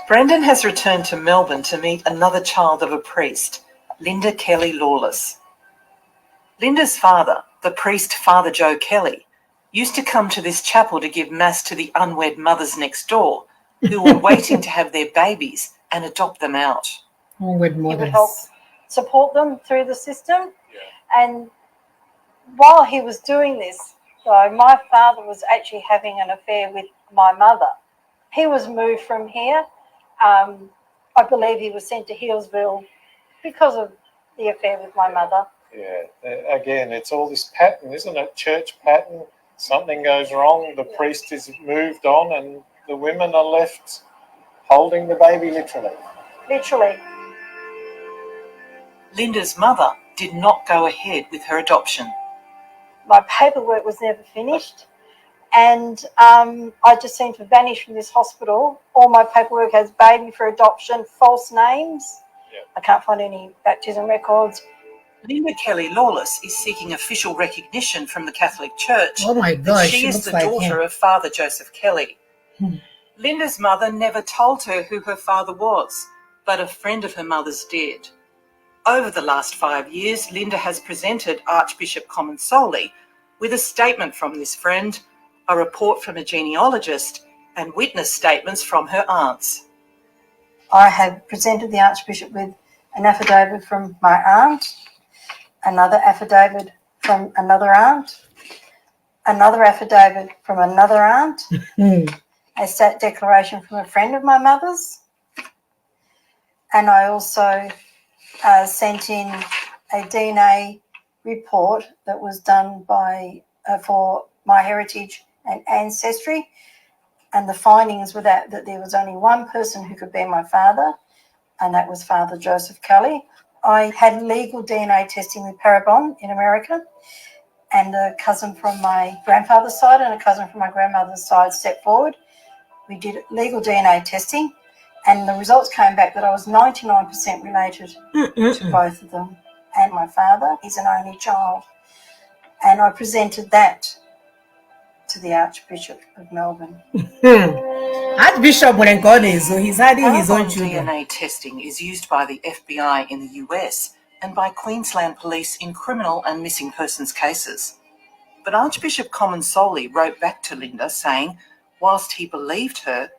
Brendan has returned to Melbourne to meet another child of a priest, Linda Kelly Lawless. Linda's father, the priest Father Joe Kelly, used to come to this chapel to give mass to the unwed mothers next door who were waiting to have their babies and adopt them out. Unwed He mothers. would help support them through the system. And while he was doing this, though, my father was actually having an affair with my mother. He was moved from here. I believe he was sent to Healesville because of the affair with my mother. Yeah, again, it's all this pattern, isn't it? Church pattern. Something goes wrong, the priest is moved on, and the women are left holding the baby literally. Literally. Linda's mother did not go ahead with her adoption. My paperwork was never finished, and I just seemed to vanish from this hospital. All my paperwork has baby for adoption, false names. I can't find any baptism records. Linda Kelly Lawless is seeking official recognition from the Catholic Church Oh my that gosh, she she is looks the like daughter him. of Father Joseph Kelly. Linda's mother never told her who her father was, but a friend of her mother's did. Over the last 5 years, Linda has presented Archbishop Comensoli with a statement from this friend, a report from a genealogist, and witness statements from her aunts. I have presented the Archbishop with an affidavit from my aunt, another affidavit from another aunt, another affidavit from another aunt, a stat declaration from a friend of my mother's, and I also sent in a DNA report that was done by for MyHeritage and Ancestry, and the findings were that there was only one person who could be my father, and that was Father Joseph Kelly. I had legal DNA testing with Parabon in America, and a cousin from my grandfather's side and a cousin from my grandmother's side stepped forward. We did legal DNA testing, and the results came back that I was 99% related to both of them and my father. He's an only child. And I presented that to the Archbishop of Melbourne. Archbishop wouldn't go there, so he's hiding his own Parabon children. DNA testing is used by the FBI in the US and by Queensland Police in criminal and missing persons cases. But Archbishop Comensoli wrote back to Linda saying, whilst he believed her,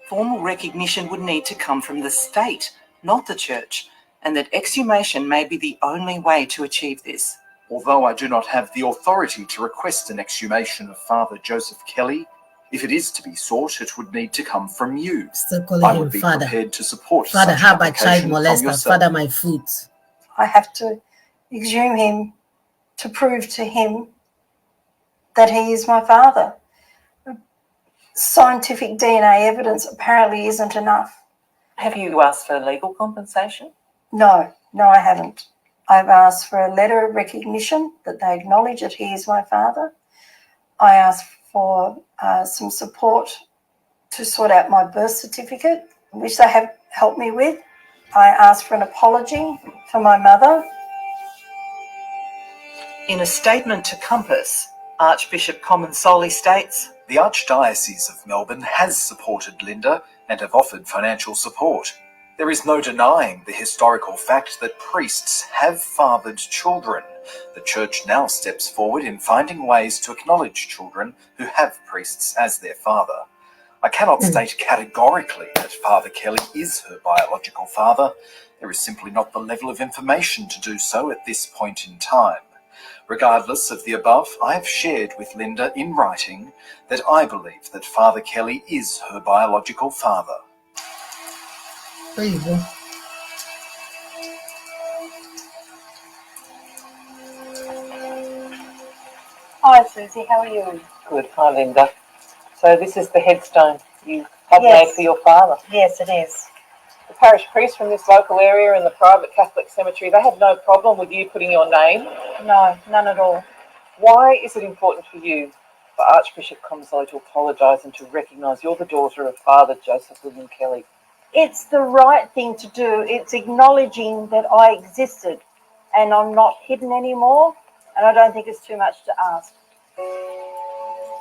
formal recognition would need to come from the state, not the church, and that exhumation may be the only way to achieve this. Although I do not have the authority to request an exhumation of Father Joseph Kelly, if it is to be sought, it would need to come from you. Still calling I him would be father. prepared to support Father, such how about child application from molester? yourself. Father, my foot. I have to exhume him to prove to him that he is my father. Scientific DNA evidence apparently isn't enough. Have you asked for legal compensation? No, I haven't. I've asked for a letter of recognition that they acknowledge that he is my father. I asked for some support to sort out my birth certificate, which they have helped me with. I asked for an apology for my mother. In a statement to Compass, Archbishop Comensoli states, The Archdiocese of Melbourne has supported Linda and have offered financial support. There is no denying the historical fact that priests have fathered children. The Church now steps forward in finding ways to acknowledge children who have priests as their father. I cannot state categorically that Father Kelly is her biological father. There is simply not the level of information to do so at this point in time. Regardless of the above, I have shared with Linda in writing that I believe that Father Kelly is her biological father. There you go. Hi Susie, how are you? good, hi Linda. So this is the headstone you have Yes. made for your father. Yes, it is. The parish priest from this local area and the private Catholic cemetery, they had no problem with you putting your name. No, none at all. Why is it important for you for Archbishop Comensoli to apologise and to recognise you're the daughter of Father Joseph William Kelly? It's the right thing to do. It's acknowledging that I existed and I'm not hidden anymore, and I don't think it's too much to ask.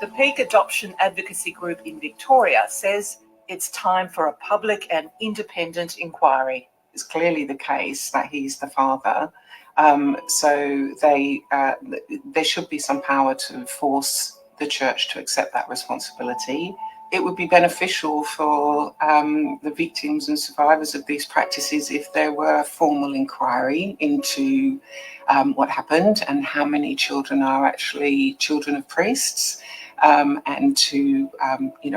The Peak Adoption Advocacy Group in Victoria says it's time for a public and independent inquiry. It's clearly the case that he's the father. So there should be some power to force the church to accept that responsibility. It would be beneficial for the victims and survivors of these practices if there were a formal inquiry into what happened and how many children are actually children of priests, and to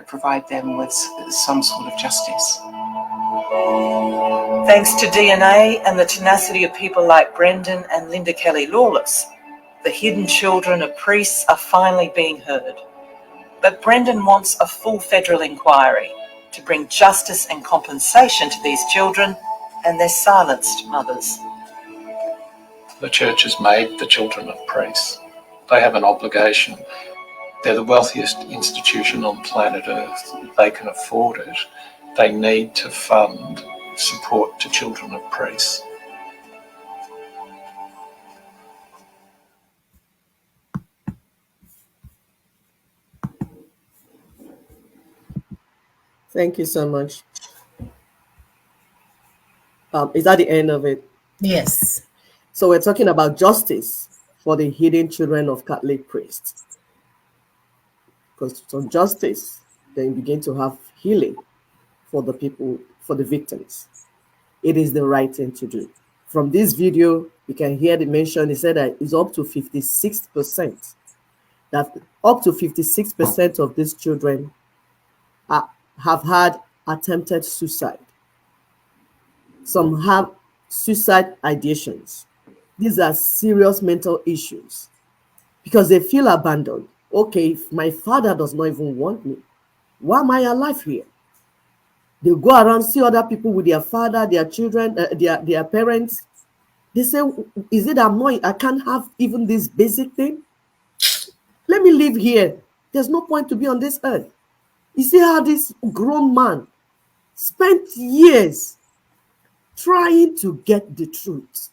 provide them with some sort of justice. Thanks to DNA and the tenacity of people like Brendan and Linda Kelly-Lawless, the hidden children of priests are finally being heard. But Brendan wants a full federal inquiry to bring justice and compensation to these children and their silenced mothers. The church has made the children of priests. They have an obligation. They're the wealthiest institution on planet Earth. They can afford it. They need to fund support to children of priests. Thank you so much. Is that the end of it? Yes. So we're talking about justice for the hidden children of Catholic priests. Because from justice, then you begin to have healing for the people, for the victims. It is the right thing to do. From this video, you can hear the mention, he said that it's up to 56%. That up to 56% of these children have had attempted suicide. Some have suicide ideations. These are serious mental issues because they feel abandoned. Okay, if my father does not even want me, why am I alive here? They go around, see other people with their father, their children, their parents. They say, is it I can't have even this basic thing? Let me live here. There's no point to be on this earth. You see how this grown man spent years trying to get the truth.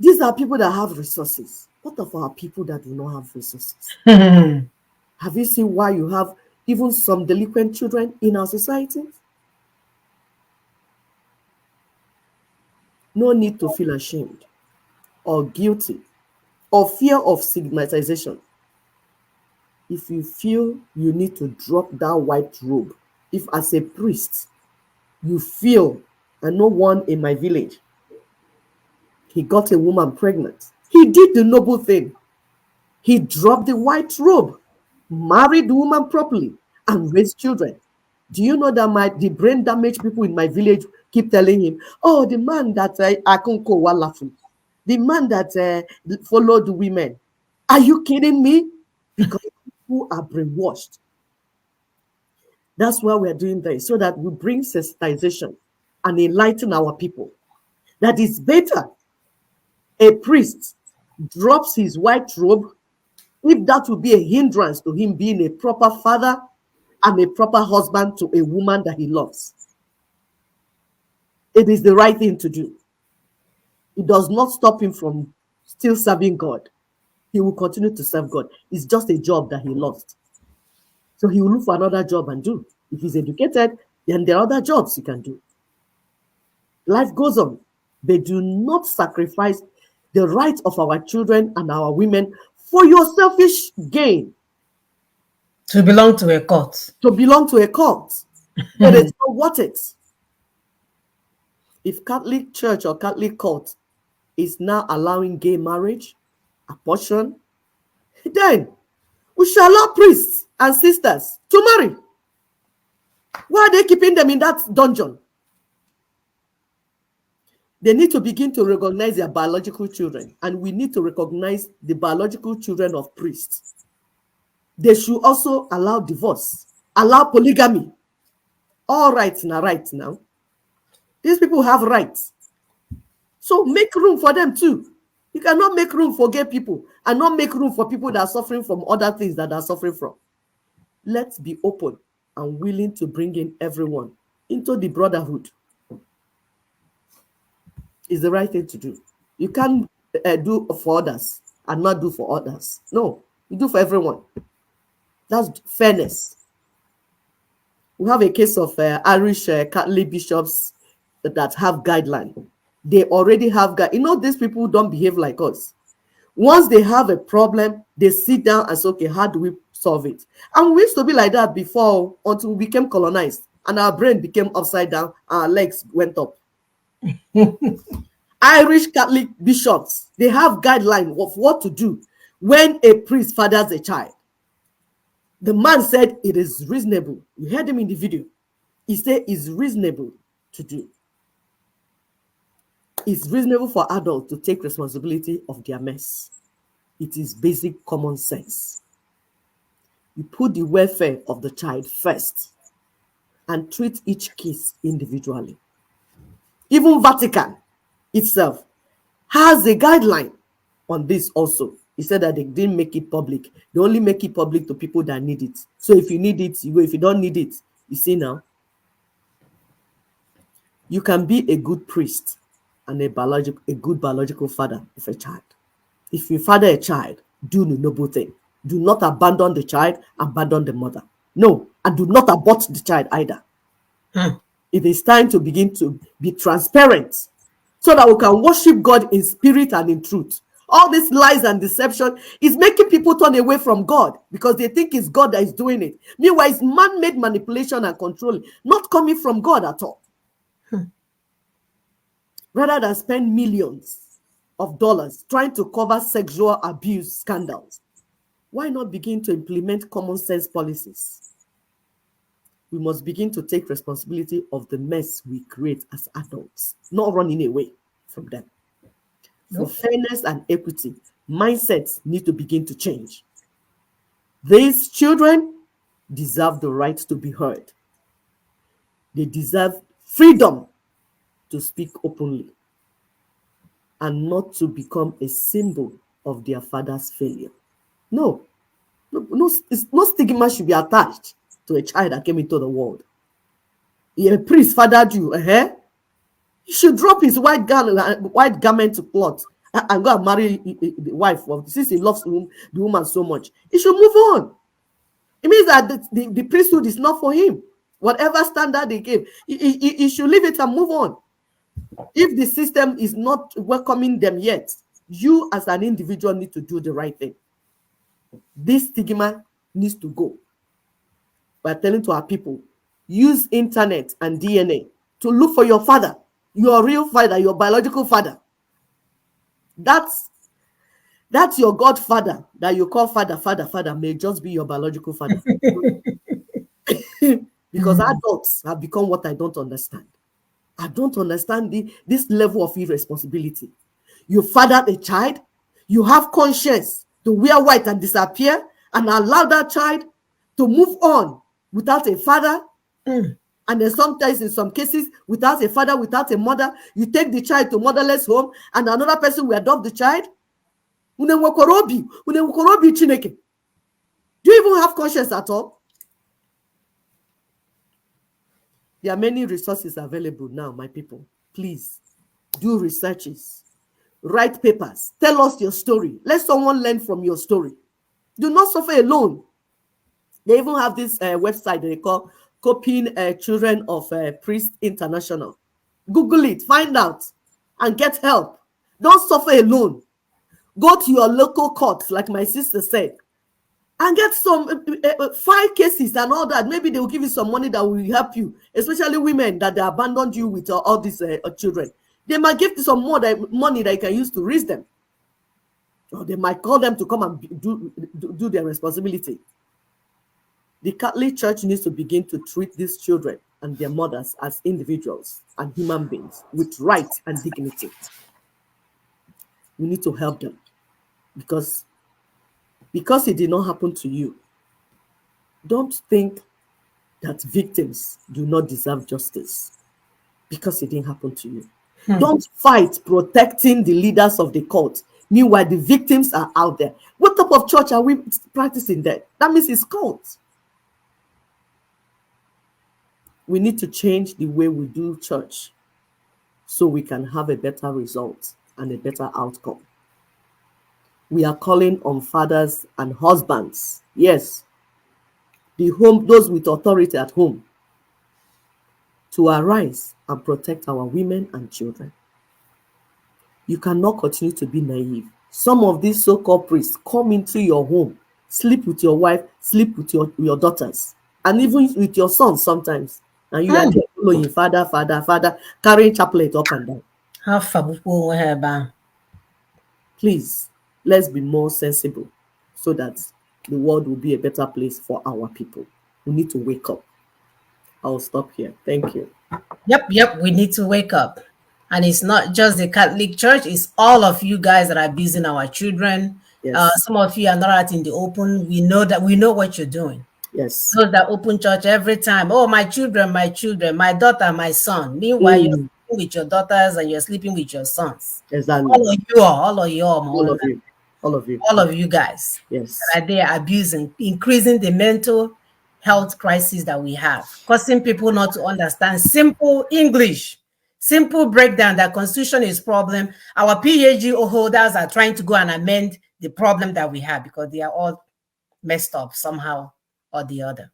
These are people that have resources. What of our people that do not have resources? Have you seen why you have even some delinquent children in our society? No need to feel ashamed or guilty or fear of stigmatization. If you feel you need to drop that white robe, if as a priest, you feel, I know one in my village, he got a woman pregnant. He did the noble thing. He dropped the white robe, married the woman properly, and raised children. Do you know that the brain damaged people in my village keep telling him, oh, the man that Akunko Walafu, the man that followed the women. Are you kidding me? Because people are brainwashed. That's why we're doing this, so that we bring sensitization and enlighten our people. That is better. A priest drops his white robe if that will be a hindrance to him being a proper father and a proper husband to a woman that he loves. It is the right thing to do. It does not stop him from still serving God. He will continue to serve God. It's just a job that he lost. So he will look for another job and do. If he's educated, then there are other jobs he can do. Life goes on. But do not sacrifice the rights of our children and our women for your selfish gain. To belong to a cult. To belong to a cult. But it's not worth it. If Catholic Church or Catholic cult is now allowing gay marriage, abortion, then we shall allow priests and sisters to marry. Why are they keeping them in that dungeon? They need to begin to recognize their biological children, and we need to recognize the biological children of priests. They should also allow divorce, allow polygamy. All rights now, right now. These people have rights. So make room for them too. You cannot make room for gay people and not make room for people that are suffering from other things that are suffering from. Let's be open and willing to bring in everyone into the brotherhood. It's the right thing to do. You can't do for others and not do for others. No, you do for everyone. That's fairness. We have a case of Irish Catholic bishops that have guidelines. They already have these people don't behave like us. Once they have a problem, they sit down and say, okay, how do we solve it? And we used to be like that before, until we became colonized and our brain became upside down, our legs went up. Irish Catholic bishops, they have guidelines of what to do when a priest fathers a child. The man said it is reasonable. You heard him in the video. He said it's reasonable to do. It's reasonable for adults to take responsibility of their mess. It is basic common sense. You put the welfare of the child first and treat each case individually. Even Vatican itself has a guideline on this also. He said that they didn't make it public. They only make it public to people that need it. So if you need it, you go. If you don't need it, you see now. You can be a good priest and a good biological father of a child. If you father a child, do the noble thing. Do not abandon the child, abandon the mother. No, and do not abort the child either. It is time to begin to be transparent so that we can worship God in spirit and in truth. All these lies and deception is making people turn away from God because they think it's God that is doing it. Meanwhile, it's man-made manipulation and control, not coming from God at all. Rather than spend millions of dollars trying to cover sexual abuse scandals, why not begin to implement common sense policies? We must begin to take responsibility of the mess we create as adults, not running away from them. For fairness and equity, mindsets need to begin to change. These children deserve the right to be heard. They deserve freedom to speak openly and not to become a symbol of their father's failure. No stigma should be attached to a child that came into the world. A priest fathered you, he should drop his white garment to cloth and go and marry the wife. Since he loves the woman so much, he should move on. It means that the priesthood is not for him. Whatever standard they gave, he should leave it and move on. If the system is not welcoming them yet, you as an individual need to do the right thing. This stigma needs to go. We're telling to our people, use internet and DNA to look for your father, your real father, your biological father. That's your godfather that you call father may just be your biological father. Because adults have become what I don't understand. I don't understand this level of irresponsibility. You fathered a child, you have conscience to wear white and disappear and allow that child to move on without a father. And then sometimes in some cases, without a father, without a mother, you take the child to motherless home and another person will adopt the child. Do you even have conscience at all? There are many resources available now, my people. Please do researches, write papers, tell us your story. Let someone learn from your story. Do not suffer alone. They even have this website they call Coping Children of Priest International. Google it, find out, and get help. Don't suffer alone. Go to your local court, like my sister said, and get some 5 cases and all that. Maybe they will give you some money that will help you, especially women that they abandoned you with all these children. They might give you some more money that you can use to raise them. Or they might call them to come and do their responsibility. The Catholic Church needs to begin to treat these children and their mothers as individuals and human beings with rights and dignity. We need to help them because it did not happen to you. Don't think that victims do not deserve justice because it didn't happen to you. Don't fight protecting the leaders of the cult. Meanwhile, the victims are out there. What type of church are we practicing there? That means it's cult. We need to change the way we do church so we can have a better result and a better outcome. We are calling on fathers and husbands. Yes, those with authority at home. to arise and protect our women and children. You cannot continue to be naive. Some of these so-called priests come into your home, sleep with your wife, sleep with your daughters, and even with your sons sometimes. And you are there following father, carrying chaplet up and down. How far? Please, let's be more sensible so that the world will be a better place for our people. We need to wake up. I'll stop here. Thank you. Yep. We need to wake up. And it's not just the Catholic Church, it's all of you guys that are abusing our children. Yes. Some of you are not out in the open. We know what you're doing. Yes. Those that open church every time. Oh, my children, my daughter, my son. Meanwhile, you're sleeping with your daughters and you're sleeping with your sons. Exactly. All of you guys. Yes. That are there abusing, increasing the mental health crisis that we have, causing people not to understand simple English, simple breakdown that Constitution is problem. Our PhD holders are trying to go and amend the problem that we have because they are all messed up somehow or the other.